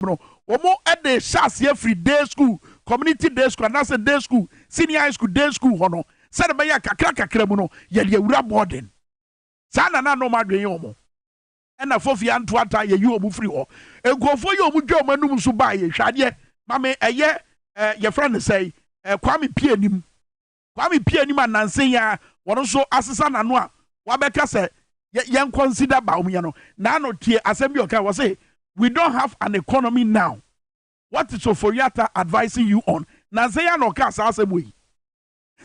no omo e dey shas every day school community day school and that's a day school senior high school day school hono said be ya kakra mu no ye de awura boarding sa na no ma dwen omo e na fofia nto ata ye yi omu free ho enkofo ye omu dwa omanum so ba ye hwade mame eye ye friend say kwami pie nim anansen ya wono so asesa nano a wabeka say yen consider ba omu ya no na no tie asem bi oka wo say we don't have an economy now. What is Oforiata advising you on? Nansen ya no ka sa asem we.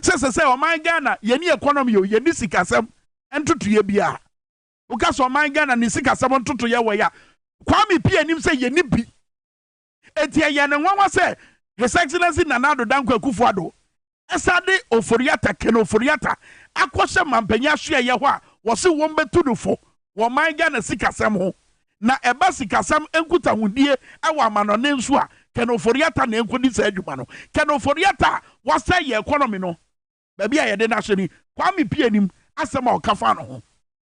Say o man Ghana ye ni economy o ye ni sikasem entutu ye bia. O ka so man Ghana ni sikasem entutu ye we ya. Kwami pie nim say ye ni bi. Etie ye ne nwanwa say His Excellency Nana Addo Dankwa Akufo-Addo esade Oforiata ken Oforiata akose mampanya hwe ye ho a wo se wo mbetu do fo wo man Ghana sikasem ho na eba sikasem enkuta hundie awa manone nso a ken Oforiata na enkodi sa adwuma no ken Oforiata wasa ye economy no ba bia ye de na hwe ni Kwami pie nim asem a okafa no ho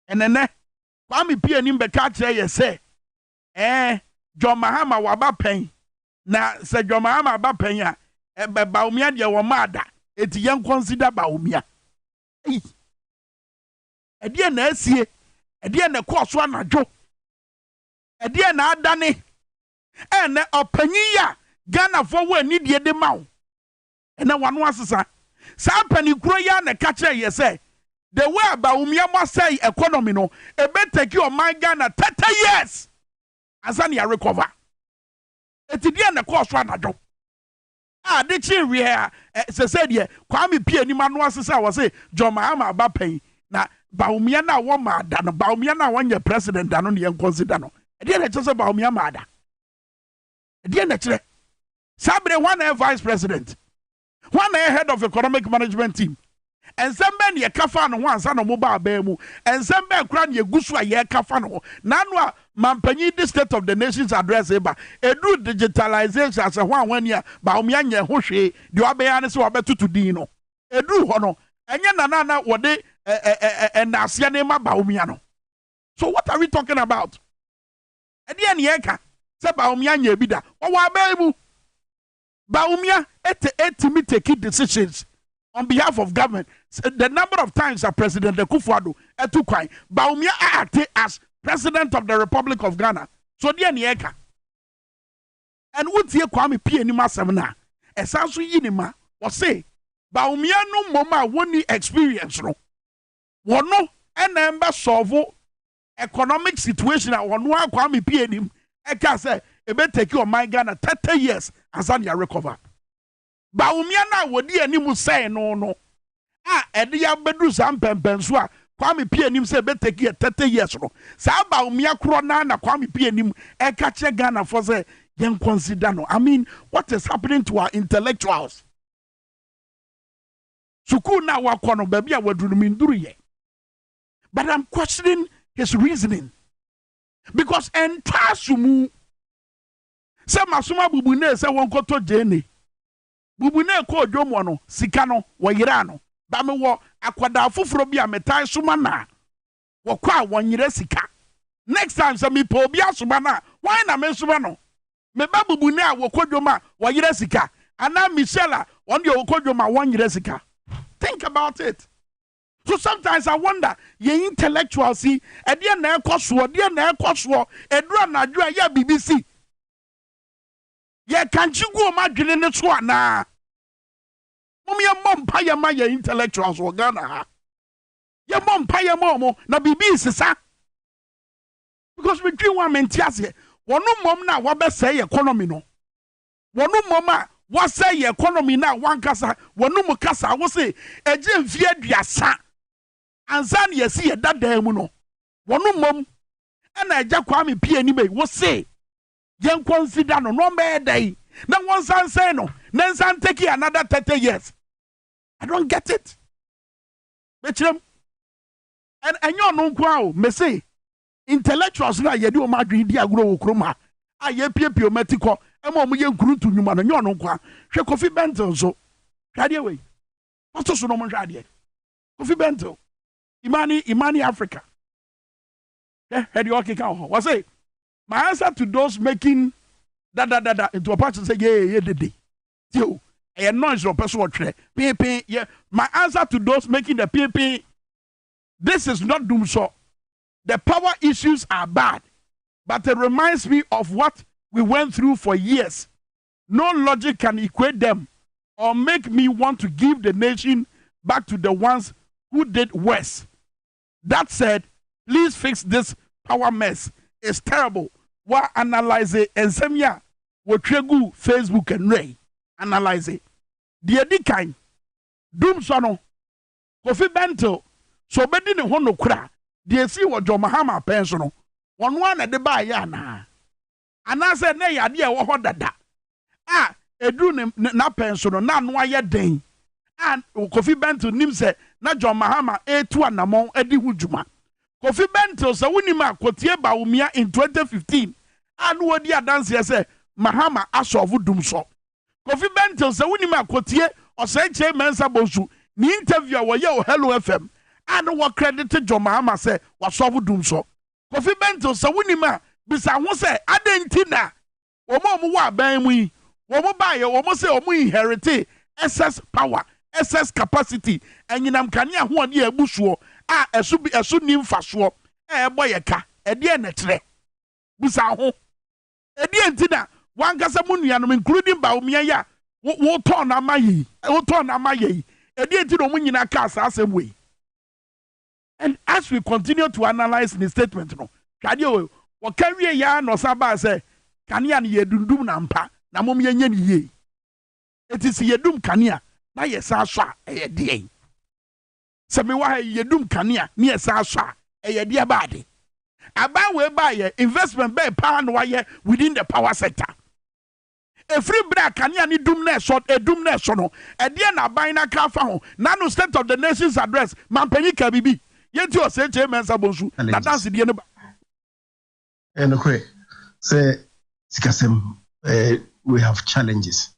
enene Kwami pie nim be ka kire ye se John Mahama waba pen na se John Mahama ba pen a ebe baumia de wo maada eti yen consider baumia ede na asie ede na koso anadwo ede na adane ene opanyi ya Ghana for we ni de mawo ene wano asesa sa pani kuro ya na ka kire ye say the way baumia mo say economy no e be take your mind Ghana 30 years asani ya recover eti de na koso anadwo de chi we se say de Kwami pie ni manu asesa wo say John Mahama ba pen na baumia na wo ma da no baumia na won ye president da no ne yen consider no de na che say baumia ma da de na kire sabre one vice president one head of economic management team and sembe ne kafa no ho ansa no mobile ba mu and sembe kra ne gusu a ye kafa no na no a mampanyi the state of the nations address eba edu digitalization as ho anwani a ba omia nye ho hwe de obeya ne se obetutu din no edu ho no enye na wode na asia ne ma ba omia no. So what are we talking about? Ede ne yeka se ba omia nye bi da wo wa ba mu ba omia etimi take decisions on behalf of government. The number of times that President Akufo-Addo etu kwan baumia acted as President of the Republic of Ghana. So dear nieka. And what ye Kwami pie ni masem na esanso yi ni ma wo say baumia no moma woni experience no. Wono enemba solve economic situation a wono Kwami pie ni e ka say e be take your mind Ghana 30 years asan ya recover. Baumia na wodi animu say no ede ya bedu sam pempenso a Kwami pie nim say be take 30 years no sa baumia kro na Kwami pie nim e ka che Ghana for say yen consider no. I mean, what is happening to our intellectuals? Suku na wakono baby a wadunu minduru ye. But I'm questioning his reasoning because entasumu se masuma bubune se wonkoto jene bubune ko odwomo no sika no woyira no ba me wo akwada foforo bi a metai suma na wo kwa wonyira sika next time se me po bi asuma na why na me suma no me ba bubune a wo kodwoma woyira sika ana Michela on your kodwoma wonyira sika. Think about it. So sometimes I wonder ye intellectual see e de na ekoso edura na adwa ya BBC ye kanchi go ma dwene ne so ana mumye mompa ye ma ye intellectuals wo Ghana ha ye mompa ye mo na BBC sa because we dream one mentiase wonu mom na wa be say economy no wonu mom a wa say economy na wan kasa wonu mu kasa wo say eje mfie aduasa ansan ye si ye dada mu no wonu mom na eja Kwami pie ni me wo say yen consider no me day na one san say no na san take another 30 years. I don't get it. Betchem and enyo no kwa o me say intellectuals na ye di o madwi di agro wo kroma a ye piepie omatiko e mo ye nkuruntu nyuma no enyo no kwa hwe Kofi Bentil so hwade we wato so no mo hwade Kofi Bentil Imani Africa head your kick out. Was say my answer to those making da into a person say yeah de yo a noise or person watch ping yeah. My answer to those making the ping, this is not doom so. The power issues are bad, but it reminds me of what we went through for years. No logic can equate them or make me want to give the nation back to the ones who did worse. That said, please fix this power mess. It's terrible. Why analyze it and send me what tregu Facebook and Ray analyze it. The kind doom sono Kofi Bento so bedi ne hono kra de si wo Jo Mahama pensono one na de ba ya na anase na ya de wo ho dada edu ne na pensono na no aye den and Kofi Bento nim se na Jo Mahama etu anamon edi hudjuma Kofi Bento se wonima kotie ba umia in 2015 anu odi adanse se Mahama asovu dum so Kofi Bento se wonima kotie osaiche mensa bonsu ni interview wo ye o Hello FM and what credit Jo Mahama se wasovu dum so Kofi Bento se wonima bisa ho se adentina omo wa ban mu yi omo ba ye omo se omo inherit excess power excess capacity enyinam kane ho ade abusuo esu ni mfaso ebo ye ka ede enetre bisa ho ede entina wankasa mu nuanom including ba omia ya wo ton na mayi ede entina omo nyina ka asasem we. And as we continue to analyze the statement no kade o carry ya no saba say kania ne yedundum na mpa na mom yenye ne ye etisi yedum kania na yesa so a eyede se me wa yedum kania ne yesa so a eyede baade aba we ba ye investment be power no ye within the power sector every bra kania ni dum na so edum na so no ede na ban na ka fa ho na no state of the nation's address mampanyi ka bibi yenti o se che mensa bonsu na dance die ne ba okay say sikasem we have challenges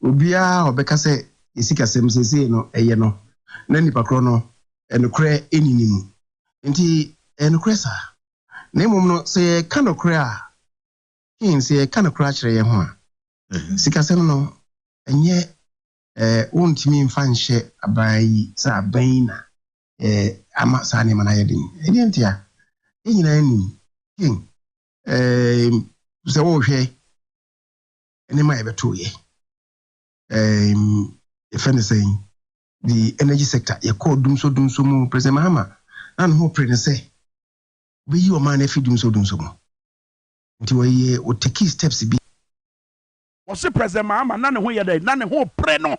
obia obeka say sikasem sese no eye no na nipa kro no enokre eninim nti enokre sa na mum no say kanokre a kin say kanokre kire ye ho a sikasem no enye wontimi mfa nhye abai sa abai na ama sa ne mana yedin edientia enyina anim kin so wo hwe ene ma ebeto ye if anything the energy sector ye call dum so mu President Mahama and who pray say we you man if dum so mu nti we o take steps bi o se President Mahama na ne ho ye dey na ne ho pray no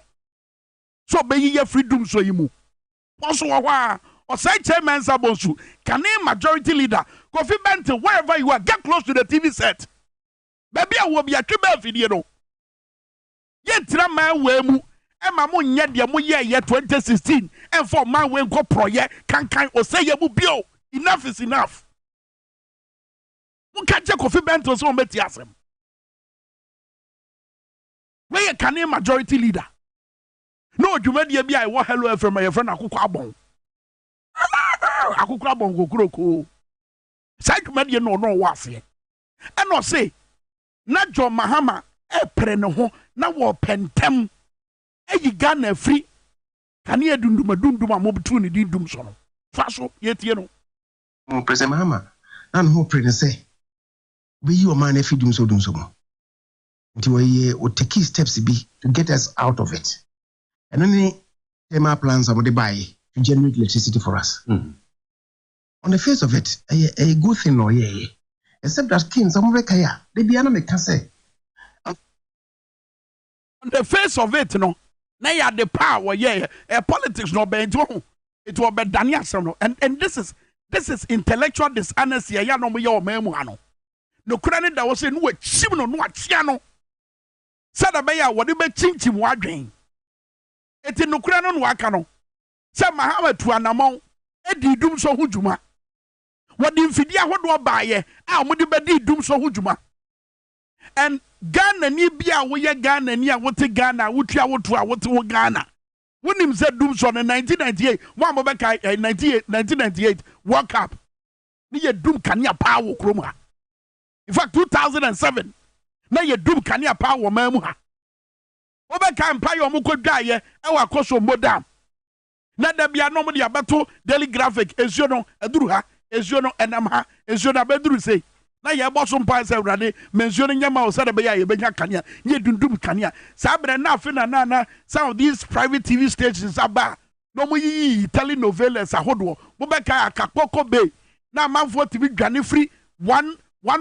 so be ye freedom so yimu onso wo a o say chairman sabonsu can a majority leader Kofi Bento wherever you are get close to the TV set baby a wo bi atwe fidie no ye tira man we mu e ma mo nye de mo ye 2016 and for man we go proye kan o say ye mu bio enough is enough mo ka je Kofi Bento so mo beti asem we can a majority leader no dwumadie bi a wo Hello FM ye friend akukọ abon akukọ abon kokuroko sai dwumadie no wo ase e no say na Jo Mahama epre ne ho na wo pentem eyi Ghana free kan ye dundum amobutu ne dindum so no fa so yetie no President Mahama na no pre ne say we you man if dum so mo nti we o take steps bi to get us out of it and any tema plans am dey buy to generate electricity for us on the face of it a good thing no yeah except that king some we kaya they be na me can say on the face of it no na ya the power yeah politics no be into it will be Daniel no and this is intellectual dishonesty ya no me your memu ano no kura ne da wo say no achim no achia no sada be ya wo de be chinchim wadwen eti no kura no aka no say Mahama tu anamon edi dum so hudjuma wodi mfidi ahodo baaye a mo de be di dum so hudjuma and Ghana ni bia wo ye Ghana ni a wote Ghana wotua woto a wote wo Ghana wonim se dum so no 1998 one mo be kai 1998 World Cup ni ye dum kania pa wo krom ha in fact 2007 na ye dum kanea pa wo man mu ha obeka mpa ye omko dwaye e wa koso modam na da bia no mo de abato daily graphic ezuo no aduru ha ezuo no enam ha ezuo na beduru sei na ye boso mpa se urade menzuo no nyama o se de be ya ye benya kanea ye dundum kanea sa bre na afi na some of these private TV stations aba no mo yi telenovelas ahodo mo beka akakpoko be na manfo TV dwane free one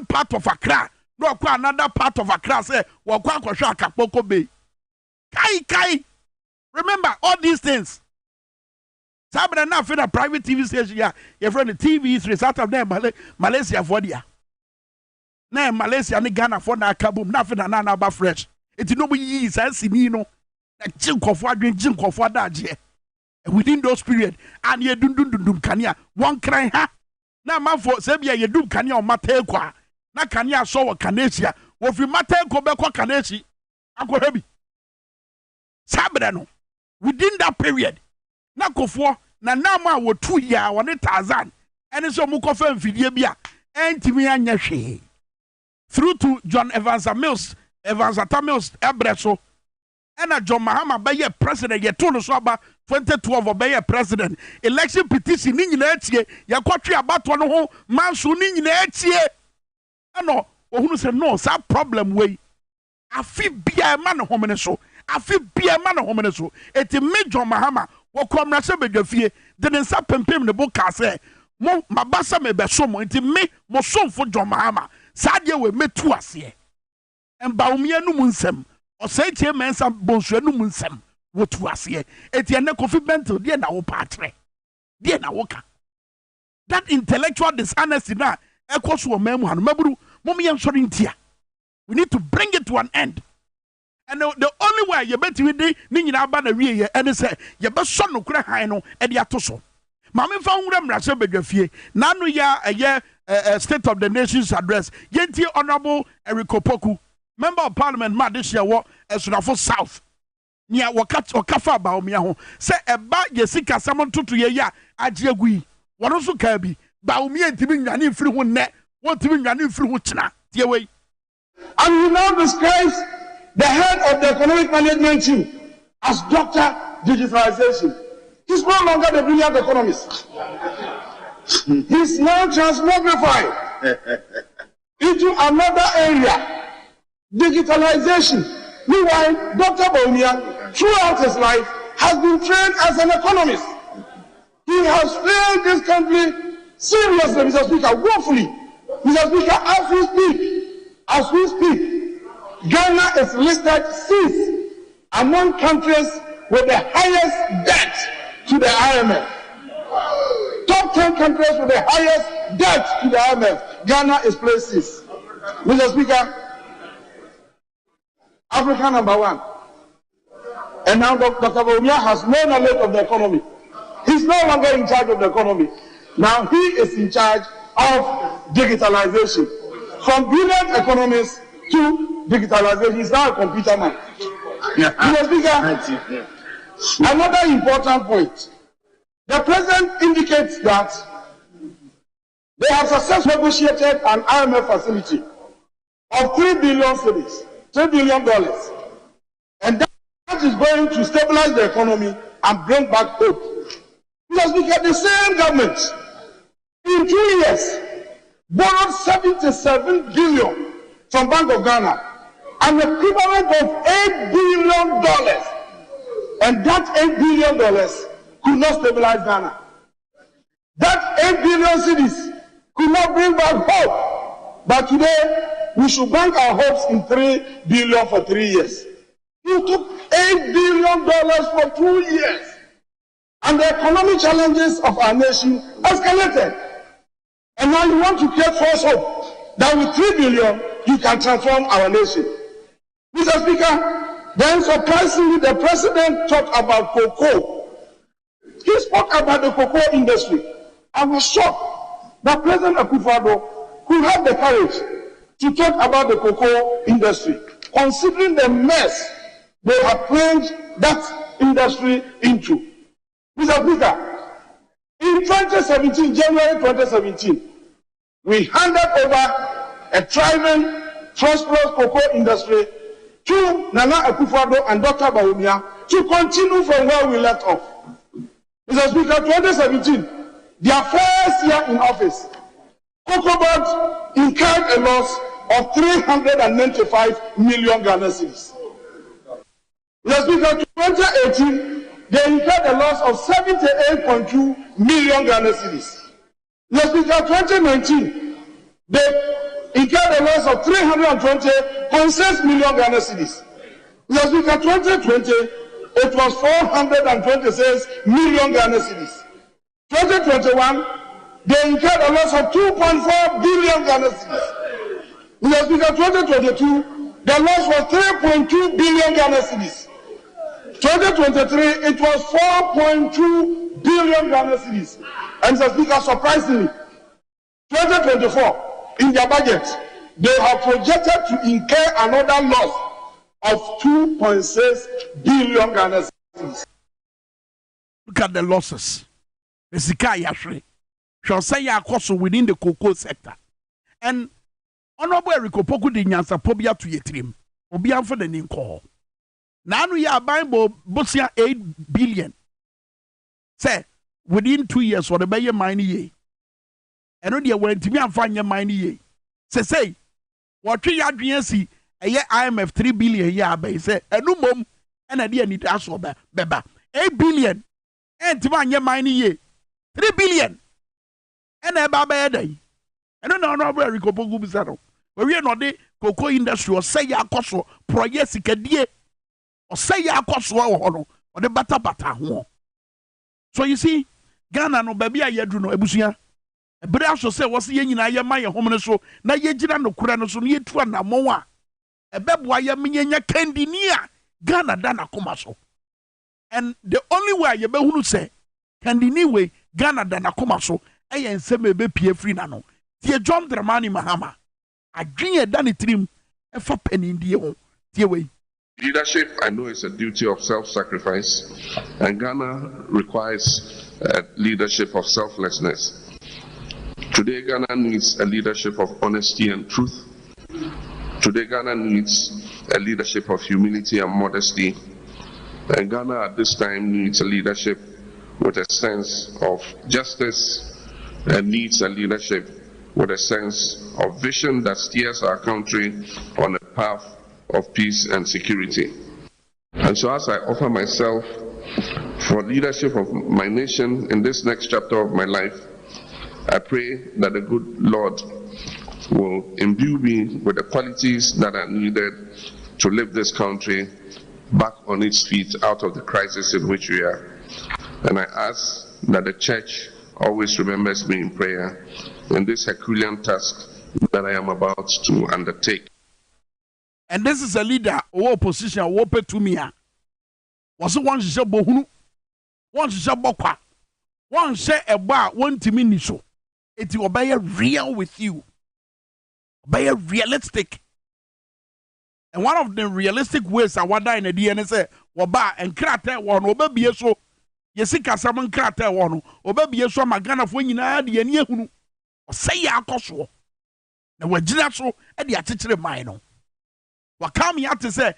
part of Accra no kwa another part of Accra say wo kwa akwohwe akakpoko be kai remember all these things sabra na afi na private TV station ya your friend the TV is result of them Malaysia for dia na Malaysia ni Ghana for na kabum na afi na ba fresh enti no mo yi sini no na jinkofo adwen jinkofo adaje within those period and ye dundum kania one cry ha na manfo sebia ye dum kania o mata kwa na kania so wo kanesia wo fi mata ko be ko kanesi akwa bi sabra no within that period na kofo na nama wo 2 year won Tarzan ene so mu kofa mfidie bia entimi anya hwe through to John Evans Mills ebreso ena John Mahama be president ye to no so aba 2012 obey president election petition ni nyina atie yakotwe abato no ho manso ni nyina atie eno ohunu se no sa problem wey afi bia ma no homene so eti John Mahama wo komra se bedwafie de nsa pempem ne bo ka se mo mabasa me beso mo enti me mo somfo John Mahama sa de we metu ase emba umia no mu nsem osai tie mensa bonsu no mu nsem wotu ase eti ene Kofi Bentil de na wo paatre de na wo ka that intellectual dishonesty na ekoso o mamu hanu maburu mom ye nsori ntia we need to bring it to an end and the only way you bet we dey ni nyina ba na wie ye ene say ye be so no kure han no e de atoso ma me fa nwura mrase bedwafie na no ya state of the nation's address yenti honorable Eric Opoku member of parliament ma this year wo Esunafo South nia wakafa ba omia ho se eba yesika samon tutu ye ya agiegui wono so ka bi ba omia ntimi nwane mfiri ho ne wontimi nwane mfiri ho kina tie wei. And you now describe the head of the economic management team as Dr. Digitalization. He's no longer the brilliant economist. He's now transmogrified into another area, digitalization. Meanwhile, Dr. Bawumia, throughout his life, has been trained as an economist. He has failed this country seriously, Mr. Speaker, woefully. Mr. Speaker, as we speak, Ghana is listed 6th among countries with the highest debt to the IMF. Top 10 countries with the highest debt to the IMF. Ghana is placed 6th. Mr. Speaker, Africa #1. And now Dr. Bawumia has no knowledge of the economy. He's no longer in charge of the economy. Now he is in charge of digitalization. From brilliant economists to digitalization, he's now a computer man. Mr. Speaker, another important point. The president indicates that they have successfully negotiated an IMF facility of $3 billion cedis. $3 billion. And that is going to stabilize the economy and bring back hope. Because we get the same government in 2 years borrowed $77 billion from Bank of Ghana, an equivalent of $8 billion. And that $8 billion could not stabilize Ghana. That 8 billion cedis could not bring back hope. But today, we should bank our hopes in $3 billion for 3 years. You took $8 billion for 2 years. And the economic challenges of our nation escalated. And now you want to create false hope that with $3 billion, you can transform our nation. Mr. Speaker, then surprisingly, the president talked about cocoa. He spoke about the cocoa industry. I was shocked that President Akufo-Addo could have the courage to talk about the cocoa industry, considering the mess they have plunged that industry into. Mr. Speaker, in 2017, January 2017, we handed over a thriving prosperous cocoa industry to Nana Akufo-Addo and Dr. Bawumia to continue from where we left off. Mr. Speaker, 2017, their first year in office, Cocoa Board incurred a loss of 395 million Ghana cedis. Mr. Speaker, 2018, they incurred a loss of 78.2 million Ghana cedis. Mr. Speaker, 2019, they incurred a loss of 320.6 million Ghana cedis. Mr. Speaker, 2020, it was 426 million Ghana cedis. 2021, they incurred a loss of 2.4 billion Ghana cedis. Mr. Speaker, 2022, the loss was 3.2 billion Ghana cedis. 2023, it was 4.2 billion Ghana cedis. And Mr. Speaker, surprisingly, 2024, in their budget, they have projected to incur another loss of 2.6 billion Ghana cedis. Look at the losses. The Sika Yashri shall say Yakoso within the cocoa sector. And Honorable Rikopoku di Nyansa Pobia to Yetrim, Obian for the Ninko. Now we are buying Bosia 8 billion. Say, within 2 years, for the Bayer mine ye. And only went to me and find your mine ye. Say, what 3 years see a year IMF 3 billion year by say, a no mum and a dear need to ask for Beba 8 billion and to man your mine ye 3 billion and a baba day. I don't know where Rikopoku Bizarro. But we are not the cocoa industry or say ya coso, proyesica dear or say ya coso or the bata. So you see, Ghana no baby I do no ebusia. But I also say what's the yen I am my home so na yejina no kura no so ye tu na moa. A bebwa ya minya kendi nia Ghana dana koma so. And the only way you be who say kendi ni way Ghana dana koma so e yen se me be pie free na no. Tie John Dramani Mahama. Adwene dani trim e fa pani die ho. Tie we. Leadership, I know, is a duty of self-sacrifice, and Ghana requires a leadership of selflessness. Today, Ghana needs a leadership of honesty and truth. Today, Ghana needs a leadership of humility and modesty. And Ghana at this time needs a leadership with a sense of justice and needs a leadership with a sense of vision that steers our country on a path of peace and security. And so as I offer myself for leadership of my nation in this next chapter of my life, I pray that the good Lord will imbue me with the qualities that are needed to lift this country back on its feet out of the crisis in which we are. And I ask that the church always remembers me in prayer in this Herculean task that I am about to undertake. And this is a leader or opposition or petumia. Was one shall bohunu, one shall bokwa, one share a bar, one timiniso. It will be a real with you. Be a realistic. And one of the realistic ways I want in the DNA say, Waba and crater one, or baby so. Yesika Saman crater one, or baby so magana for you na the and or say ya coso. The word so at the attitude of mine. Wakam ya to say,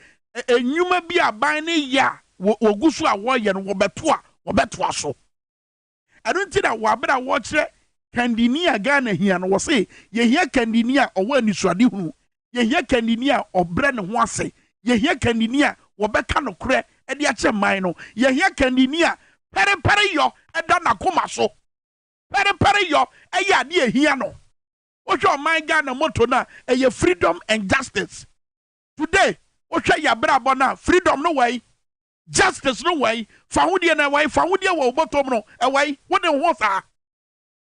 a new may be a binding ya, Wogusu a warrior and Wobetua so. I don't think that Wabera watch it, Candinia Ghana here and was say, ye hear Candinia or when you swadi who, ye hear Candinia or Brennan Wase, ye hear Candinia, Wabecano cre, and the Acha Mino, ye hear Candinia, Pere yo, and Dana Comaso. Pere yo, a ya dear hiano. What's your mind Ghana motto now, a your freedom and justice. Today, what's your brabona? Freedom no way, justice no way, Faudia no way, Faudia will bottom no away. What the was are?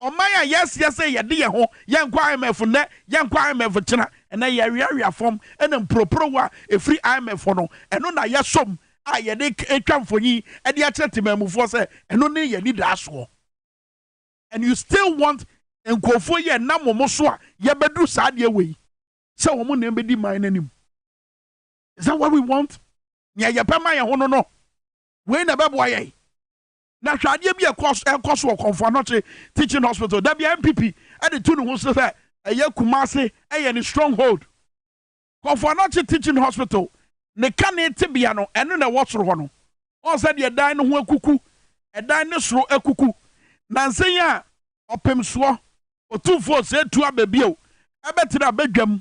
On my yes, say ya dear ho, young quire for net, young quire for China, and a area form, and then prowa a free IMF for no, and on a yes some, I ya a come for ye, and the attachment move for say, and only you need ask war. And you still want and go for ye and Namo Mosua, ya bedu sad your way. So woman never be mine anymore. Is that what we want? Yeah, ya pema ya hono no. We na bebo aye. Na hwade bi e course work for not teaching hospital. That be MPP. And the two who say eye Kumase eye ni stronghold. Kofo Anoche Teaching Hospital ne ka ne tibia no eno na wosoro ho no on said ye dan no ho akuku e dan ne soro akuku na nsen a opemso otufo se tu ababio ebetira badwam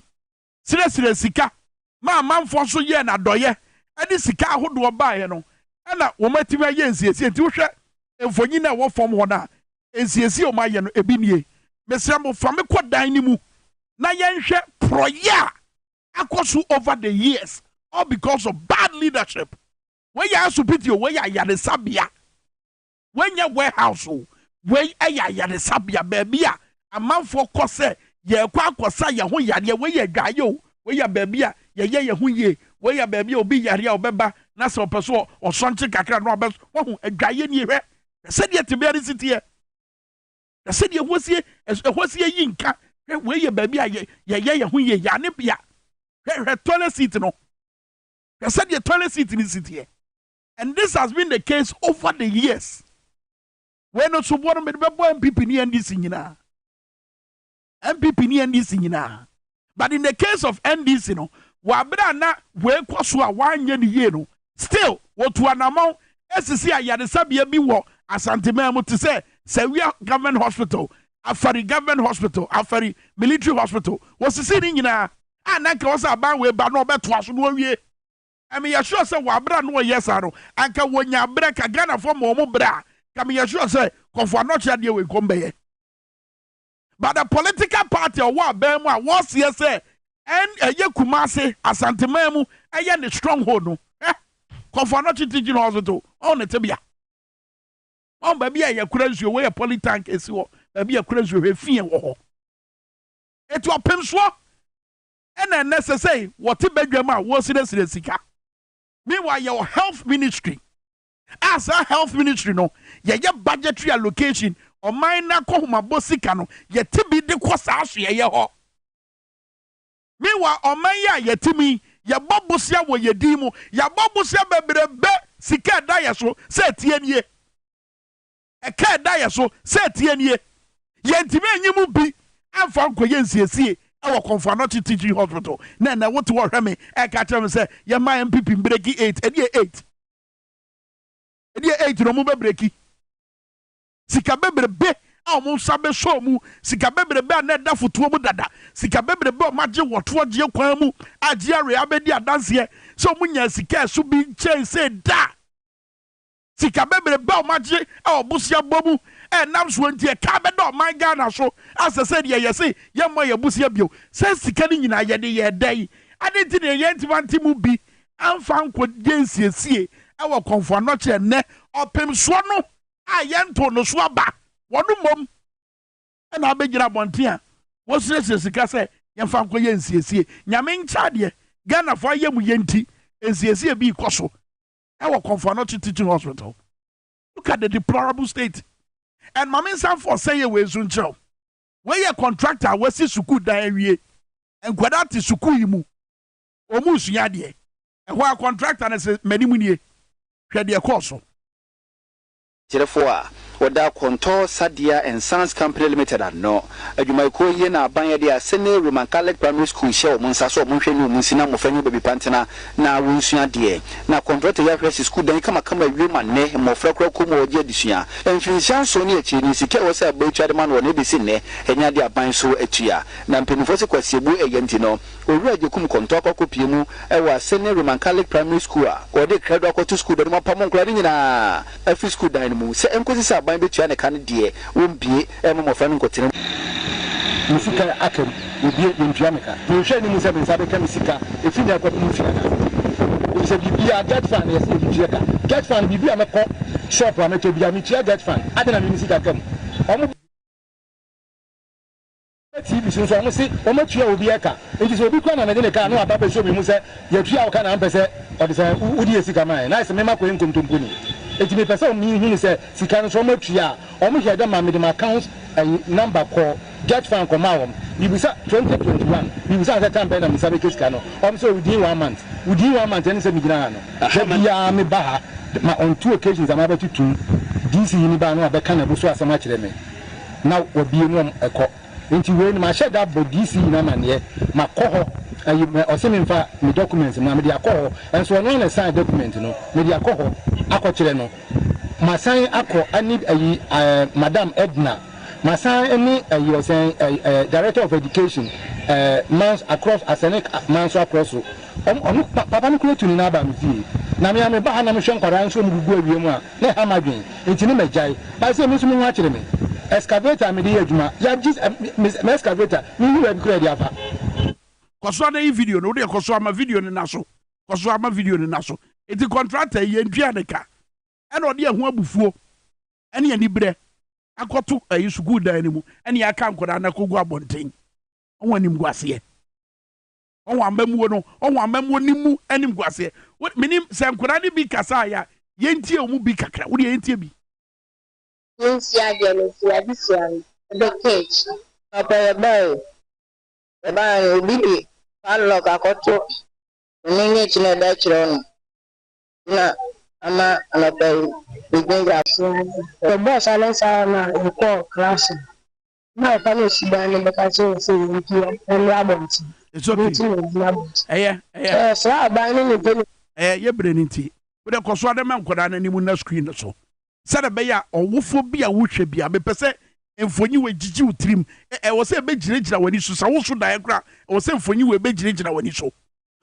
sire sika ma manfo so ye na doye edi sika ahodo baaye no na wo matimi aye nsiesie nti wo hwe emfonyi na wo fom ho na nsiesie o maye no ebi nie mesra mo fa me kodan ni mu na yenhwe proya akosu over the years all because of bad leadership. When you ask people where you are the sabia, when you warehouse, where you are the sabia, baby, a man for course, ye kwa kosa ya hu ya where you gayo, where you baby, ye hu ye, where you baby obi ya obeba, na so person or something kakra no best, one a gaye ni re. Said ye to be a city here. The city was here as was here yinka, where you baby, ye hu ye ya nipia. Her toilet seat no. They said the toilet seat in the city. And this has been the case over the years. When no support me the MPP ni NDC nyina. MPP ni NDC nyina. But in the case of NDC no, wabra na we kwaso a wanye ni ye no. Still, what to anamon SCC ayadesabia bi wo asantemam to say we are government hospital, afari government hospital, afari military hospital. Was the city nyina. Ananka was a ban we ba no beto aso no wie. I mean, you sure say wabra no yes aro. Anka wonya bra ka Ghana for mo bra. Come you sure say Kofo Anoche dey we come be. But the political party or what be mu a was here say and eye Kumase Asantemamu eye the stronghold no. Kofo Anoche Teaching Hospital on the tebia. On baby eye kura nsuo we politank esi wo. Baby kura nsuo we fie wo ho. Etu opem so and necessary what bedroom was in a sika. Meanwhile, your health ministry, as a health ministry, no, your budgetary allocation or minor kohuma bosikano, ye tibi de kwasashi ye ho. Meanwhile, on my ya timi, ya babusia wo ye dimu, ya babusia be sika dayaso, se tienye. A care dayaso, se tienye. Yentime nyimu bi, and found koyensi. Our Kofo Anoche Teaching Hospital. Now, what to worry me? I catch him say, "Yeah, my MPP breaky 8, and year 8. And year 8, no more breaky. Sikabebre be, almost sabe show mu. Sikabebre be, net da for 2 dada. Sikabebre be, maji what you kwamu. Ajia abedi dance here. So munya sika should be changed. Say da. Sikabebre be, maji, our busia bomu. And now, when you come down my Ghana, so as I said, yeah, say, yeah, my busia bio. Says the canning in a day. I didn't yet want to be. I'm found with Jensi, see, our Kofo Anoche ne or Pem Swano. I am to no swaba. One mum. And I beg you one tia. What's this? As I say, young Fanko Yensi, see, Yamin Chadia, Ghana for Yamu Yenti, and see, be Koso. Our Kofo Anoche Teaching Hospital. Look at the deplorable state. And Mamin San for say we soon show. Where your contractor was suku diary and quadati suku imu. Omus yadie. And where contractor says many munye. Had your course. Therefore, Oda Tonton Sansan and Sons Company Limited no. Adwumayko ye na aban de asene Roman Catholic Primary School show monsa so monhwe ni musina mofani baby pantena na wonsua de na contract ya fresh school dan kama wiema ne mofra kra ko mo oje adisua enfinsan so ne achi ni sike wo se abatwa de man wo ne besi ne enya de aban so atua na mpenifo se kwasiebu eyenti no owura ajekum konto akokopie mu e wa asene Roman Catholic Primary School a ode credo akoto school de mo pamon kra ni nyina afi school dan mu se enkosi sa ban betua ne kan de wombie e mo mofra no nkotene musika akem ubie ntua meka nhwe ni musa bensa beka musika efi na akwa mu fia na se bibia get fan yes bibia ka get fan bibia meko shop wa meto bibia mitia get fan adena mi musika kam omo TV so so si omo tua obi eka nti so obi kwa na ne ka no aba be so mi mu se ya tua o ka na mpese o de se udi esika man na se me makọ nkontompo ni eti me pese o mi hu ni se sika no so omo tua omo hye da ma me de ma account number call get fan come out you be 2021 you be say time na me sabe case no so within 1 month and say me gina no ya me ba ma on 2 occasions am about to DC ni ba no abeka na bo so asama kire me now obi enu eko nti we ni ma share that body DC na mane ma koho ose me mfa me documents ma me dia koho enso no na sign document no me dia koho akọkire no ma sign akọ ani madam Edna ma sign any director of education months across Asenek months across papa no create ni na ba me fie na me ba na me hwe nkwara nso mu gugu awie mu a na ha madwen nti ne magyae ba se me so mu akire me excavator me dey adwuma ya just me excavator me hu e kura dia fa koso na video no dey koso ama video ni naso koso ama video ni naso eti contractor ye ndua ne ka e na ode ehu abufuo ene ani bre akoto ayi school dan ni mu ene ya ka nkoda na kogu abonten onwani mguase onwa mamuo no onwa mamuo ni mu ene mguase minim se nkoda ni bi kasa ya ye ntie omu bi kakra wo ye ntie bi Insia Genesia this one the cage. Papa boy. Eba bibi pallo ka koto. Ninge chine da chiron. Na ama anapai bigenga fu. The boss alensa na ko class. Na pa no shibani beka so ntia en rabonti. It's okay. So abani ni pe. Ye breninti. We de koso ade man koda na nimu na screen so. Sada beya owufo bia wo hwe bia me pese emfonyi we gigi utrim wo se be giregira wani so sa wo so dan kra wo se emfonyi we be giregira wani so.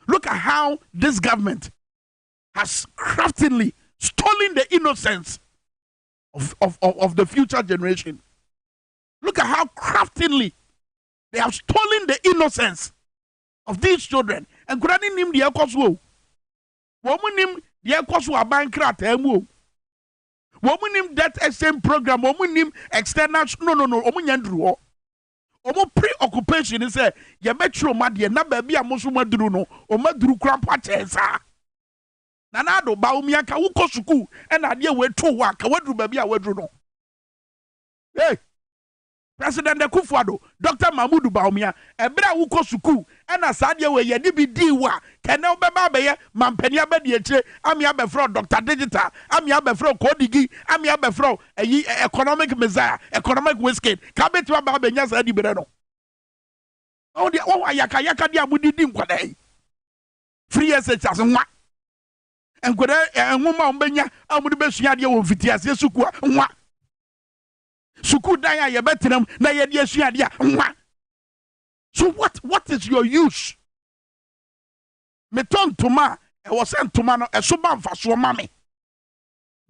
Look at how this government has craftily stolen the innocence of the future generation. Look at how craftily they have stolen the innocence of these children. And kurani nim de ekoso wo mu nim de ekoso aban krata mu womunim debt exchange program womunim external no omunyandru omu preoccupation is say ye betro made na ba bia mo so maduru no o maduru krampa chensa na na do ba omi aka wo ko suku e na de we to wa ka waduru ba bia waduru no hey President Akufo-Addo Dr. Mahmoud Bawumia ebra wo ko suku e na saade we ye de bi di wa kene obeba be ye mampani abadi eche ami abefro Dr. Digital ami abefro Kodigi ami abefro economic messiah economic whiskey ka betu aba be nya saade bere no o de o ayaka de abudi di nkwada yi free sh as nwa enkwada enwuma ombenya amudi besua de wo fitiase suku nwa suku dan ya yebetenam na ye de asuade a nwa. So what is your use? Me tontoma e wo se ntoma no e so ba mfaso ma me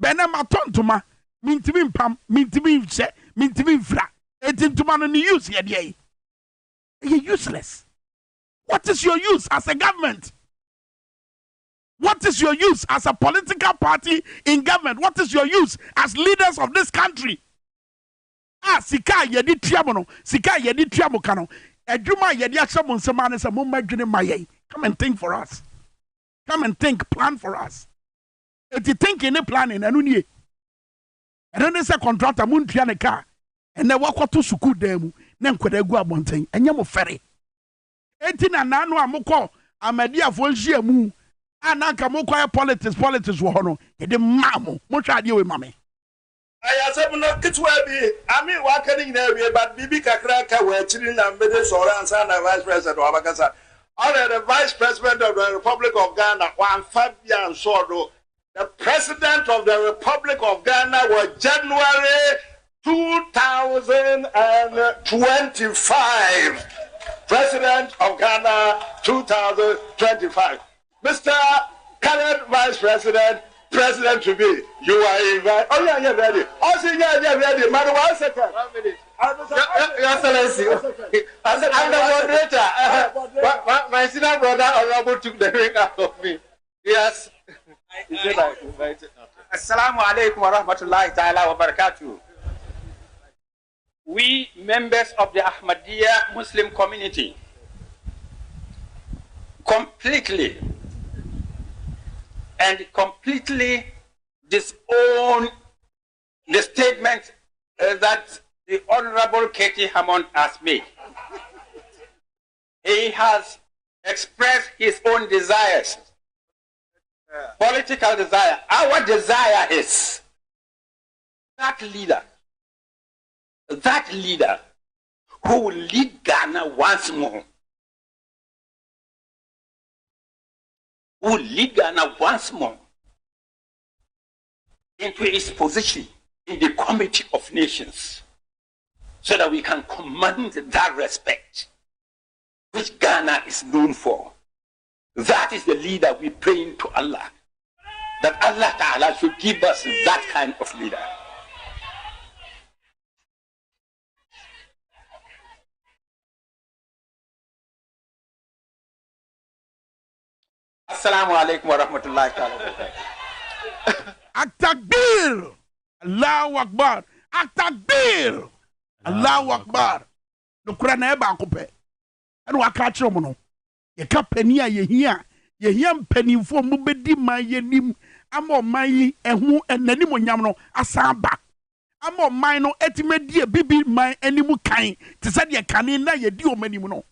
be na ma tontoma mintimi mpam mintimi nse mintimi mfra eti ntoma no ni use ye de you useless. What is your use as a government? What is your use as a political party in government? What is your use as leaders of this country? Sika yedi triamo no sika yedi triamo kano adwuma yedi aksamo nsema ne se mo madwene maye. Come and think for us. Come and think, plan for us. If you think in a planning anu nie and then say contractor mun tua ne car and na wakoto suku demu na nkwada gu abonten enye mo fere enti na nanu amukọ amadia fo nhia mu anaka mo kwa politics wo hono yedi mamo mo twa ade we mame I said, no, kitwa be. I mean, walking in area, but Bibi Kakraka were chilling and Bede Soran San, Vice President of Abakasa. Under the Vice President of the Republic of Ghana, Juan Fabian Sordo, the President of the Republic of Ghana was January 2025. President of Ghana 2025. Mr. Current Vice President. President to be, you are invited. Oh, yeah, ready. Also, yeah, ready. Man, 1 second. 1 minute. Your Excellency. I'm the moderator. My senior brother, Honorable, took the ring out of me. Yes. He said I invited. Assalamu alaikum wa rahmatullahi ta'ala wa barakatuh. We members of the Ahmadiyya Muslim community completely disown the statement that the Honorable Katie Hammond has made. He has expressed his own desires, political desire. Our desire is that leader who will lead Ghana once more. Who will lead Ghana once more into its position in the Committee of Nations, so that we can command that respect which Ghana is known for. That is the leader we praying to Allah, that Allah Ta'ala should give us that kind of leader. Assalamu alaikum wa rahmatullahi ta'ala. Atakbir! Allahu Akbar! Atakbir! Allahu Akbar! Nukura na eba akope. Eno waka kire mo no. Ye ka pani a ye hia mpanimfo mo bedi man ye nim ama man yi ehu enani mo nyam no asaba. Ama man no etimedi e bibi man animu kan. Te said ye kane na ye di o manim no.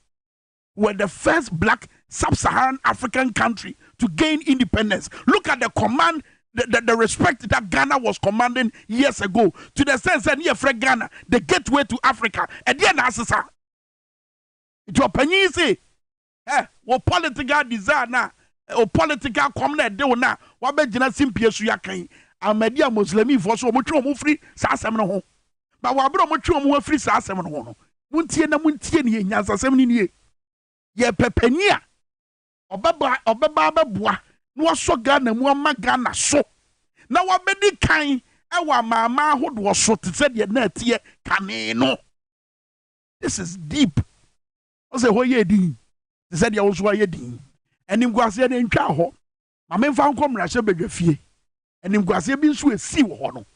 We're the first black sub-Saharan African country to gain independence. Look at the command, the respect that Ghana was commanding years ago. To the sense that near Ghana, the gateway to Africa. And then answer, your opinion say, what political desire now, or political command do now, what be jina simpie suyakan. Amedia Muslimi for so much more free, Sassam no. But what bro much more free Sassam no. Muntie na muntie ni nyansa 7 ni. Ye pepenia obeba abeboa no so Ghana mu ama Ghana so na wabedi kan e wa mama ahodo so te said ye na tie kane no. This is deep. O say ho ye din te said ye wo so ye din enim gwase na ntwa ho ma me fa nkom ra hye bedwafie enim gwase bi nso esi wo ho no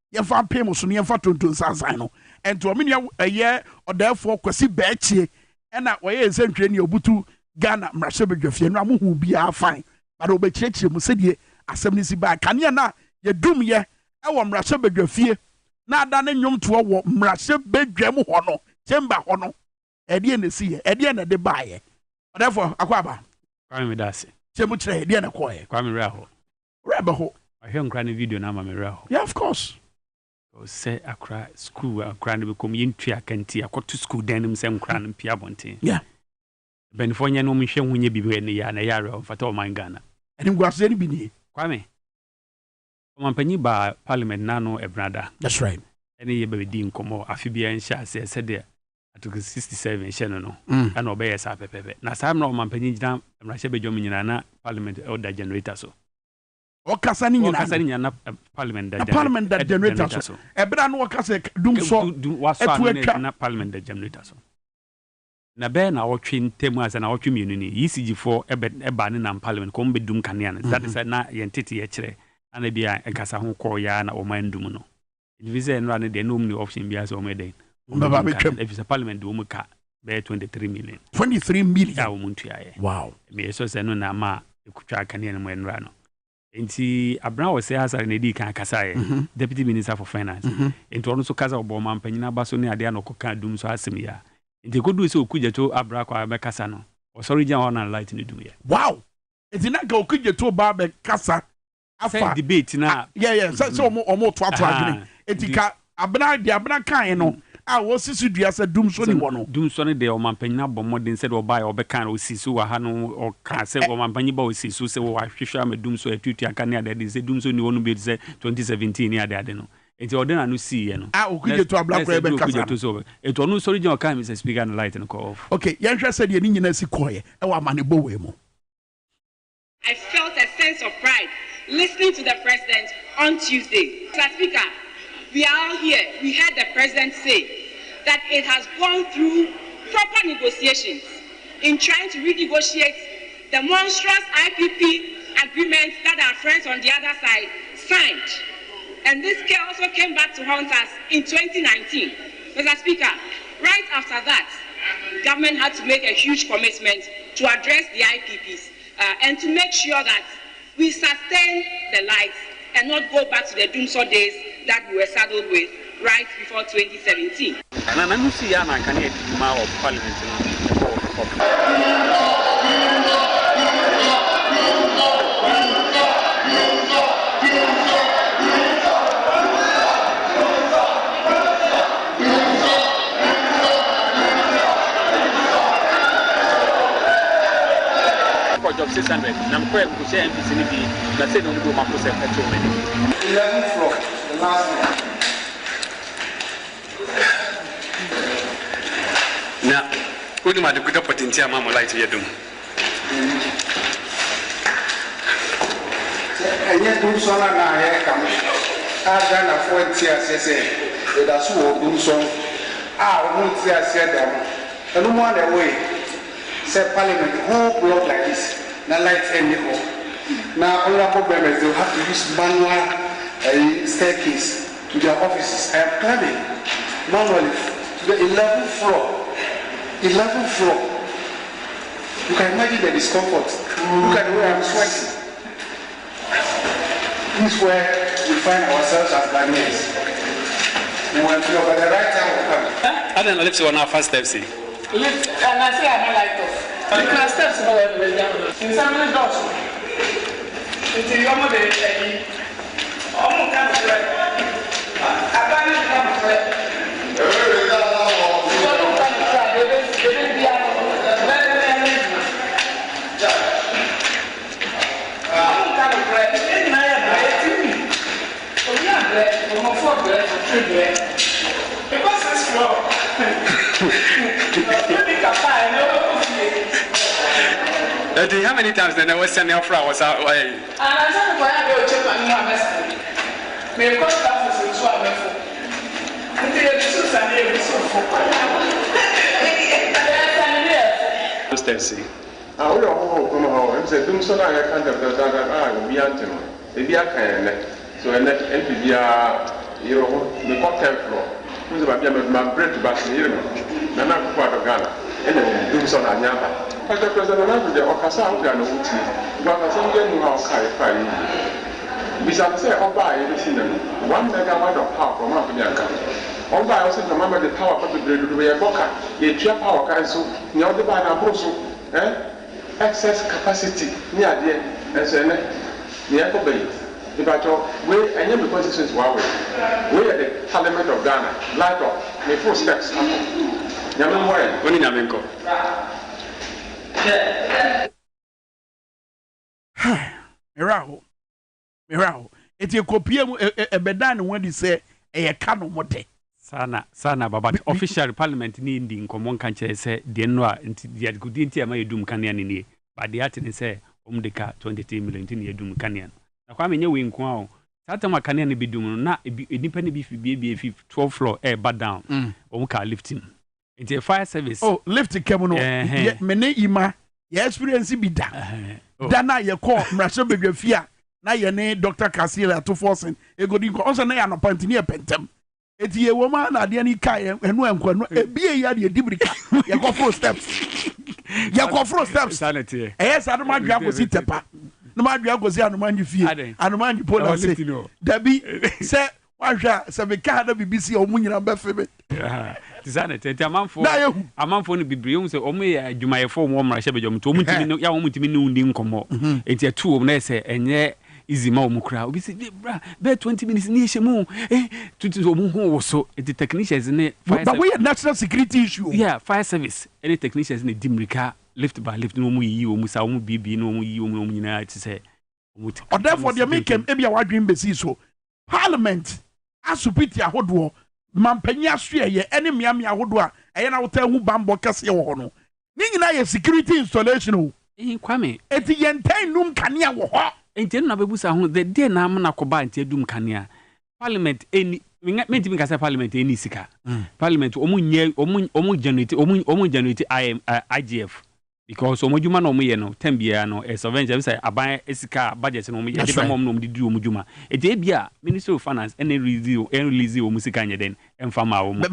ye fa pem so no ye fa Tonton Sansan no ento me ne ye odafo kwasi ba chie ena woye nsentwe ne obutu Ghana mrahye bedwafie no amohu bia fine but obekirechire mu sedie asem ni si ba kane na ye dum ye e wo mrahye bedwafie na ada ne nwom to wo mrahye bedwam ho no chamber ho no edie na si ye edie na de ba ye therefore akwaba kwame me dase chemu kire edie na ko ye kwame reho rebeho ahwe nkra ne video na ma me reho yeah of course o say akra school akra ne be kom yintua kanti akoto school dan nim se nkra ne pia bonten yeah benifo nya no mhwe hunye bibi ne ya na yare mfata o man Ghana enim gwase ni bi ni kwame o manpanyi ba parliament nano ebrada that's right ene ye be di nkomo afibia nsha se de atoke 67 hye no ana obeye sa pepepe na sa na o manpanyi gina mrahye bedwom nyina na parliament order generator so o kasa ni nyina parliament da generator so ebra no kasa dum so etu na parliament da generator so na be na wotwe ntemu asa na wotwe mienu ni ECG4 eba ne na parliament ko mbe dum kanea ne that is na yentete ye kire ana bia enkasa ho ko ya na o man dum no divise no ne de no mni option bia so o meden mbaba betwem if the parliament do mu ka be 23 million ya o muntu ya ye wow me so se no na ma ekutwa kanea ne mo enra no enti abra wo se hasare ne di kan kasa ye deputy minister for finance enti ono so kasa obo man panyina ba so ne ade anoko ka dum so asem ya enti kodu se okuje to abra kwa be kasa no o sorry jan on light ne dum ye wow enti na ka okuje to ba be kasa afa debate na yeah so omo to adwene enti ka abra kan no a wo sisi dua se dum so ni wono dum so ne de o man panyina bo modin se de oba ya obekan o sisu wa ha no o ka se o man panyi ba o sisu se wo ahwehwa ma dum so atutu aka ne ade se dum so ni wono be se 2017 ni ade no enti o de na no see ye no okuje to abla kwa be kasa eto no sorry jan o kan Mr. Speaker and light no call off okay yen hwe se de ni nyina si koye e wa mane bo we mu. I felt a sense of pride listening to the president on Tuesday. Mr. Speaker, we are all here. We heard the president say that it has gone through proper negotiations in trying to renegotiate the monstrous IPP agreements that our friends on the other side signed. And this also came back to haunt us in 2019. Mr. Speaker, right after that, government had to make a huge commitment to address the IPPs and to make sure that we sustain the lights and not go back to the doomsday days that we were saddled with right before 2017. And I don't see Anna can get of parliament. 600 na mkɔ ko share MPC ni bi na say no go mako say petrol money 11th floor the last one na wodi ma de kuta potential ma mo light ye dum ɛnyɛ dumsɔn na ayɛ kam a Ghana fo ti ase sɛ ɛda so wɔ dumsɔn a ɔmo ti ase da mo ɛno mo na ɛwɔ yi sɛ parliament whole block like this na light ɛni hɔ na honorable members they will have to use manual staircase to their offices. I am climbing manually to the 11th floor. 11th floor. You can imagine the discomfort. Look at the way I'm sweating. This is where we find ourselves as Ghanaians. We want to know by the right time of coming. I don't know if you want our first steps. Lift, and I say I'm like off. You can steps no way down. In some of the doors. It's the young day. Oh, come to it. I can't come to it. How many times the Western Afra was out? And I said, why I go check on my message. May cost us in Swami. I will come home and say, Dumson, I can't have done be antino. Maybe I can. So I let NPBR, you know, the cocktail floor. Who's about my bread to Barcelona? Nana part of Ghana. And then Dumson and Yaba. But the president of the Okasa, and Uti, but I think you know how Besides, say, I'll buy everything. 1 megawatt of power from Africa. All by also remember the power of the grid to be a boca, a trap power council, near the banner also, excess capacity near the and so near Kobe. The battle, we and your positions were we are the Parliament of Ghana, light up, the 4 steps. Yaman Warren, when in Amenco. Mirao, it's a copy of a bedan when you say a canon mote. Sana baba official parliament ni ndi nkomo kan kire se de no a nti de agudi nti ama yedum kanea ni ba de atene se omdeka 23 million nti yedum kanea na kwa menye we nko a sata ma kanea ne bidum na nipa ne bi fi bia 12 floor bad down ka lifting nti fire service lift kemu no mene ima ya experience bi da na ye call mrasho bedwafia na ye ne Dr. Kasila to forcing egodi nko onso na ya no pantini pentem eti ye woma na de ni kai enu enko ebie ya de dibrika ye go full steps sanity ado ma dwa akosi tepa no ma dwa akosi anomanyi fie anomanyi pola se dabi se wahwa se be ka da bibisi o munyina ba febe sanity amanfo no bibiri o se o mu ya adwumayefo mo mra hye bedwom to o mutimi no ya o mutimi no ndi nkomo eti atu o na se enye easy ma omukra obi say bra be 20 minutes ni ehemu tutu omu ho so the technicians ne fire but we have national security issue fire service any technicians ne dimrika lift by lift no mu yi omu sa omu bibi no omu yi omu nyina ti say omu therefore the make ebia wadwin besi so parliament asupiti ahodo mampanya soe ye ene miamia ahodo a eye na wota hu bambo kase wo ho no ni nyina ye security installation o kwame eti yentan num kanea wo ho enti na bebusa ho the day na am na koba enti adum kanea parliament eni mentimi kasa parliament eni sika parliament omu generate IGF because omu juma no omu ye no tembia no surveillance say aban esika budget no omu ye de bemom no omu di omu juma enti ebia ministry of finance ene release omu sika nyeden emfama omu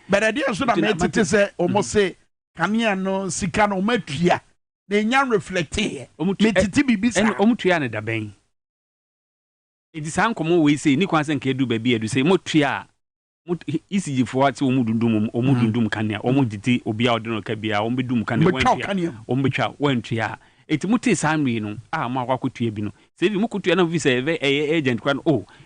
but idea so na metete say omu say kanea no sika no matua they nyan reflecte metiti bibisa en omutua ne daben edi san komo we say ni kwanse nke edu ba bi edu say motua isijifo ati omudundum kanea omuditi obia odeno ka bia ombedum kanea wantua ombetwa wantua eti muti sanwi no ma akwakotua bi no say bi mukotua na visa agent kwan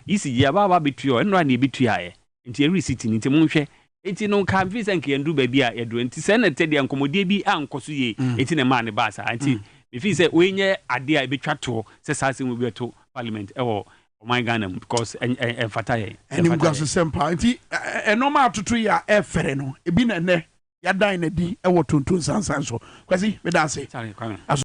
isiji aba betua enra na ebetua ye enti receipt ni enti munhwe enti no kan visa nke ndu ba bia edu enti se na tede ankomodie bi ankoso ye enti ne ma ne ba sa enti if he say we nye ade a betwa to say sase we be to parliament my Ghana because and fataye and him go sempa nti normal atoto ya e fere no ebi na ne ya dan na di e wo Tonton Sansan so kwasi me da say